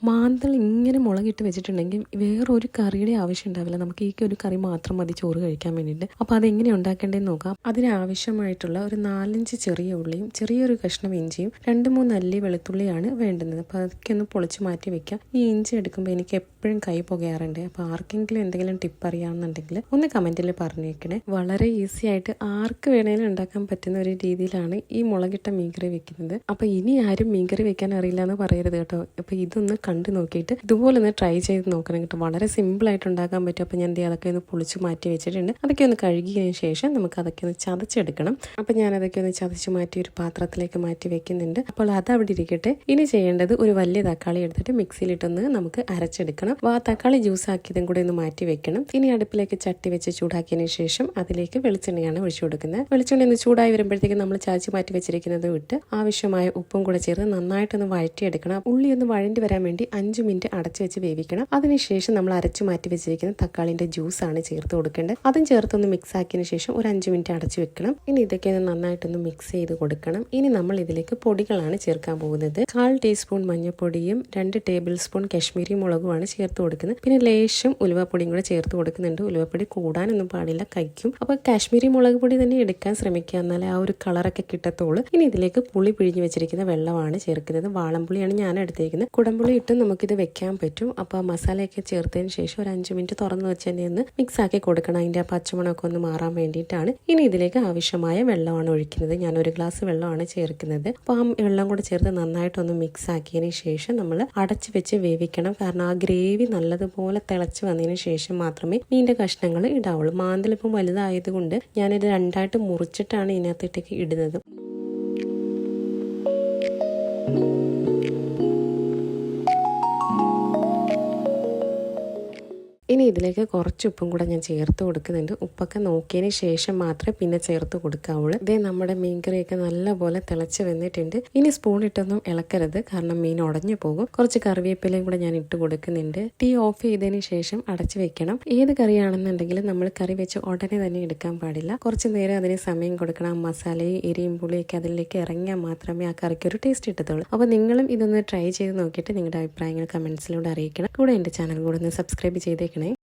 മാന്തൾ ഇങ്ങനെ മുളകിട്ട് വെച്ചിട്ടുണ്ടെങ്കിൽ വേറൊരു കറിയുടെ ആവശ്യം ഉണ്ടാവില്ല. നമുക്ക് ഈ ഒരു കറി മാത്രം മതി ചോറ് കഴിക്കാൻ വേണ്ടിയിട്ട്. അപ്പോൾ അതെങ്ങനെ ഉണ്ടാക്കേണ്ടതെന്ന് നോക്കാം. അതിനാവശ്യമായിട്ടുള്ള ഒരു 4-5 ചെറിയ ഉള്ളിയും ചെറിയൊരു കഷ്ണം ഇഞ്ചിയും 2-3 അല്ലി വെളുത്തുള്ളിയാണ് വേണ്ടുന്നത്. അപ്പോൾ അതൊക്കെ ഒന്ന് പൊളിച്ച് മാറ്റി വെക്കാം. ഈ ഇഞ്ചി എടുക്കുമ്പോൾ എനിക്ക് എപ്പോഴും കൈ പുകയാറുണ്ട്. അപ്പോൾ ആർക്കെങ്കിലും എന്തെങ്കിലും ടിപ്പ് അറിയാമെന്നുണ്ടെങ്കിൽ ഒന്ന് കമൻറ്റിൽ പറഞ്ഞേക്കണേ. വളരെ ഈസി ആയിട്ട് ആർക്ക് വേണേലും ഉണ്ടാക്കാൻ പറ്റുന്ന ഒരു രീതിയിലാണ് ഈ മുളകിട്ട മീൻകറി വെക്കുന്നത്. അപ്പോൾ ഇനി ആരും മീൻകറി വെക്കാൻ അറിയില്ല എന്ന് പറയരുത് കേട്ടോ. അപ്പോൾ ഇതൊന്ന് കണ്ടു നോക്കിയിട്ട് ഇതുപോലെ ഒന്ന് ട്രൈ ചെയ്ത് നോക്കണം കേട്ടോ. വളരെ സിമ്പിളായിട്ട് ഉണ്ടാക്കാൻ പറ്റും. അപ്പോൾ ഞാൻ അതൊക്കെ ഒന്ന് പൊളിച്ച് മാറ്റി വെച്ചിട്ടുണ്ട്. അതൊക്കെ ഒന്ന് കഴുകിയതിന് ശേഷം നമുക്ക് അതൊക്കെ ഒന്ന് ചതച്ചെടുക്കണം. അപ്പോൾ ഞാൻ അതൊക്കെ ഒന്ന് ചതച്ച് മാറ്റി ഒരു പാത്രത്തിലേക്ക് മാറ്റി വെക്കുന്നുണ്ട്. അപ്പോൾ അത് അവിടെ ഇരിക്കട്ടെ. ഇനി ചെയ്യേണ്ടത് ഒരു വലിയ തക്കാളി എടുത്തിട്ട് മിക്സിയിലിട്ടൊന്ന് നമുക്ക് അരച്ചെടുക്കണം. ആ തക്കാളി ജ്യൂസ് ആക്കിയതും കൂടെ ഒന്ന് മാറ്റി വെക്കണം. ഇനി അടുപ്പിലേക്ക് ചട്ടി വെച്ച് ചൂടാക്കിയതിന് ശേഷം അതിലേക്ക് വെളിച്ചെണ്ണയാണ് ഒഴിച്ചു കൊടുക്കുന്നത്. വെളിച്ചെണ്ണ ഒന്ന് ചൂടായി വരുമ്പോഴത്തേക്ക് നമ്മൾ ചാച്ചി മാറ്റി വെച്ചിരിക്കുന്നത് വിട്ട് ആവശ്യമായ ഉപ്പും കൂടെ ചേർത്ത് നന്നായിട്ടൊന്ന് വഴറ്റിയെടുക്കണം. ഉള്ളി ഒന്ന് വഴണ്ടി വരാൻ വേണ്ടി 5 മിനിറ്റ് അടച്ചു വെച്ച് വേവിക്കണം. അതിനുശേഷം നമ്മൾ അരച്ചു മാറ്റി വെച്ചിരിക്കുന്ന തക്കാളിന്റെ ജ്യൂസാണ് ചേർത്ത് കൊടുക്കേണ്ടത്. അതും ചേർത്തൊന്ന് മിക്സ് ആക്കിയതിനു ശേഷം ഒരു 5 മിനിറ്റ് അടച്ചു വെക്കണം. ഇനി ഇതൊക്കെ നന്നായിട്ടൊന്ന് മിക്സ് ചെയ്ത് കൊടുക്കണം. ഇനി നമ്മൾ ഇതിലേക്ക് പൊടികളാണ് ചേർക്കാൻ പോകുന്നത്. 1/4 ടീസ്പൂൺ മഞ്ഞൾപ്പൊടിയും 2 ടേബിൾ സ്പൂൺ കശ്മീരി മുളകുമാണ് ചേർത്ത് കൊടുക്കുന്നത്. പിന്നെ ലേശം ഉലുവപ്പൊടിയും കൂടെ ചേർത്ത് കൊടുക്കുന്നുണ്ട്. ഉലുവപ്പൊടി കൂടാനൊന്നും പാടില്ല, കഴിക്കും. അപ്പോൾ കാശ്മീരി മുളക് പൊടി തന്നെ എടുക്കാൻ ശ്രമിക്കുക, എന്നാലേ ആ ഒരു കളറൊക്കെ കിട്ടത്തുള്ളൂ. ഇനി ഇതിലേക്ക് പുളി പിഴിഞ്ഞ് വെച്ചിരിക്കുന്ന വെള്ളമാണ് ചേർക്കുന്നത്. വാളംപുളിയാണ് ഞാൻ എടുത്തിരിക്കുന്നത്. കുടംപുളി ഇട്ട് നമുക്കിത് വെക്കാൻ പറ്റും. അപ്പോൾ മസാലയൊക്കെ ചേർത്തതിന് ശേഷം ഒരു 5 മിനിറ്റ് തുറന്ന് വെച്ച് തന്നെ ഒന്ന് മിക്സ് ആക്കി കൊടുക്കണം. അതിൻ്റെ ആ പച്ചമണമൊക്കെ ഒന്ന് മാറാൻ വേണ്ടിയിട്ടാണ്. ഇനി ഇതിലേക്ക് ആവശ്യമായ വെള്ളമാണ് ഒഴിക്കുന്നത്. ഞാൻ 1 ഗ്ലാസ് വെള്ളമാണ് ചേർക്കുന്നത്. അപ്പോൾ ആ വെള്ളം കൂടെ ചേർത്ത് നന്നായിട്ടൊന്ന് മിക്സ് ആക്കിയതിന് ശേഷം നമ്മൾ അടച്ച് വെച്ച് വേവിക്കണം. കാരണം ആ ഗ്രേവി നല്ലതുപോലെ തിളച്ച് വന്നതിന് ശേഷം മാത്രമേ മീൻ്റെ കഷ്ണങ്ങൾ ഇടാവുള്ളൂ. മാന്തലിപ്പം വലുതായതുകൊണ്ട് ഞാനിത് 2ആയിട്ട് മുറിച്ചിട്ടാണ് ഇതിനകത്തേക്ക് ഇടുന്നത്. ഇനി ഇതിലേക്ക് കുറച്ച് ഉപ്പും കൂടെ ഞാൻ ചേർത്ത് കൊടുക്കുന്നുണ്ട്. ഉപ്പൊക്കെ നോക്കിയതിന് ശേഷം മാത്രമേ പിന്നെ ചേർത്ത് കൊടുക്കാവുള്ളൂ. ഇതേ നമ്മുടെ മീൻകറിയൊക്കെ നല്ലപോലെ തിളച്ച് വന്നിട്ടുണ്ട്. ഇനി സ്പൂൺ ഇട്ടൊന്നും ഇളക്കരുത്, കാരണം മീൻ ഉടഞ്ഞു പോകും. കുറച്ച് കറിവേപ്പിലയും കൂടെ ഞാൻ ഇട്ട് കൊടുക്കുന്നുണ്ട്. തീ ഓഫ് ചെയ്തതിന് ശേഷം അടച്ചു വെക്കണം. ഏത് കറിയാണെന്നുണ്ടെങ്കിലും നമ്മൾ കറി വെച്ച് ഉടനെ തന്നെ എടുക്കാൻ പാടില്ല. കുറച്ച് നേരം അതിന് സമയം കൊടുക്കണം. മസാലയും എരിയും പുളിയൊക്കെ അതിലേക്ക് ഇറങ്ങിയാൽ മാത്രമേ ആ കറിക്ക് ഒരു ടേസ്റ്റ് കിട്ടത്തുള്ളൂ. അപ്പോൾ നിങ്ങളും ഇതൊന്ന് ട്രൈ ചെയ്ത് നോക്കിയിട്ട് നിങ്ങളുടെ അഭിപ്രായങ്ങൾ കമൻസിലൂടെ അറിയിക്കണം. കൂടെ എൻ്റെ ചാനൽ കൂടെ ഒന്ന് സബ്സ്ക്രൈബ് ചെയ്തേക്കണം.